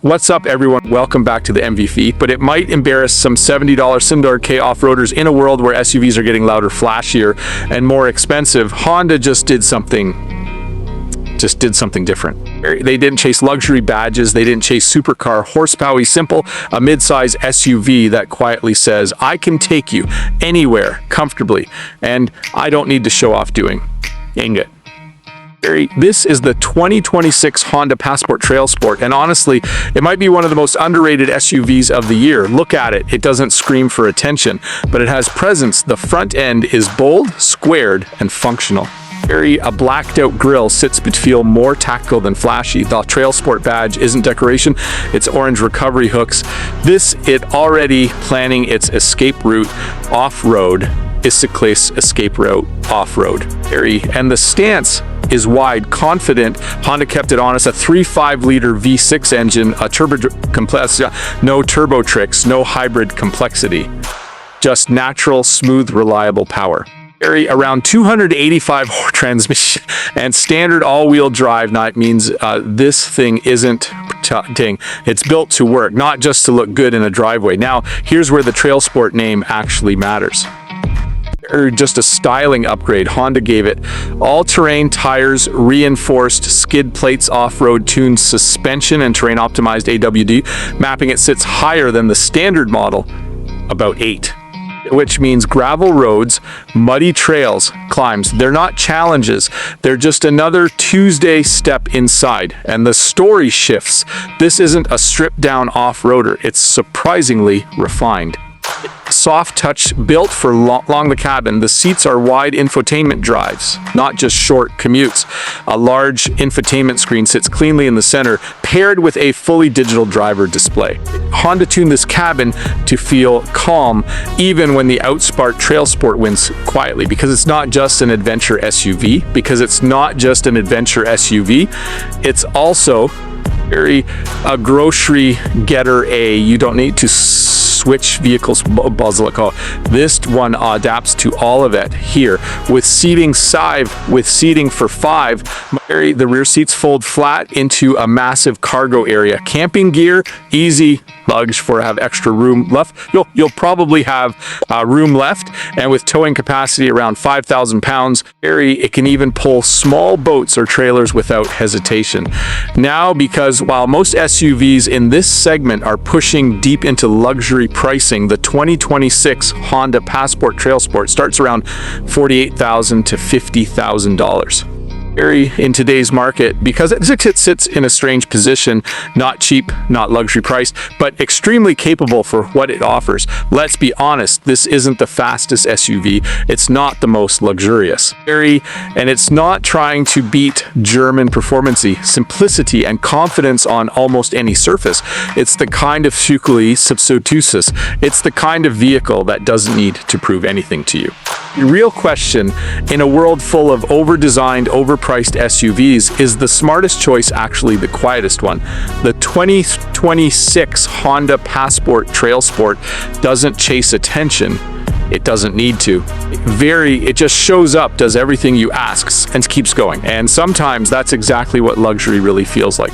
What's up, everyone? Welcome back to the MV Feed, but it might embarrass some $70 $70K off-roaders in a world where SUVs are getting louder, flashier, and more expensive. Honda just did something different. They didn't chase luxury badges. They didn't chase supercar horsepower. Simple, a midsize SUV that quietly says, I can take you anywhere comfortably, and I don't need to show off doing. Dang it. This is the 2026 Honda Passport TrailSport, and honestly, it might be one of the most underrated SUVs of the year. Look at it. It doesn't scream for attention, but it has presence. The front end is bold, squared, and functional. A blacked-out grille sits but feel more tactical than flashy. The TrailSport badge isn't decoration, it's orange recovery hooks. It already planning its escape route off-road, Isoclase escape route off-road. And the stance is wide, confident. Honda kept it honest. A 3.5-liter V6 engine, a turbo complexity, no turbo tricks, no hybrid complexity, just natural, smooth, reliable power. Around 285 transmission and standard all-wheel drive. That means this thing isn't it's built to work, not just to look good in a driveway. Now, here's where the TrailSport name actually matters. Just a styling upgrade. Honda gave it all-terrain tires, reinforced skid plates, off-road tuned suspension, and terrain-optimized AWD. Mapping it sits higher than the standard model, about 8. Which means gravel roads, muddy trails, climbs. They're not challenges. They're just another Tuesday step inside. And the story shifts. This isn't a stripped-down off-roader. It's surprisingly refined. Soft touch built for along the cabin. The seats are wide infotainment drives, not just short commutes. A large infotainment screen sits cleanly in the center, paired with a fully digital driver display. Honda tuned this cabin to feel calm, even when the outsmart TrailSport wins quietly, because it's not just an adventure SUV. It's also a grocery getter. You don't need to switch vehicles. This one adapts to all of it here with seating for 5. The rear seats fold flat into a massive cargo area. Camping gear, easy luggage for have extra room left. You'll probably have room left, and with towing capacity around 5,000 pounds, it can even pull small boats or trailers without hesitation. Now, because while most SUVs in this segment are pushing deep into luxury pricing, the 2026 Honda Passport TrailSport starts around $48,000 to $50,000. In today's market, because it sits in a strange position, not cheap, not luxury priced, but extremely capable for what it offers. Let's be honest, this isn't the fastest SUV. It's not the most luxurious. And it's not trying to beat German performancy, simplicity, and confidence on almost any surface. It's the kind of substitutus. It's the kind of vehicle that doesn't need to prove anything to you. The real question, in a world full of over-designed, overpriced SUVs, is the smartest choice actually the quietest one? The 2026 Honda Passport TrailSport doesn't chase attention. It doesn't need to. It just shows up, does everything you ask, and keeps going. And sometimes that's exactly what luxury really feels like.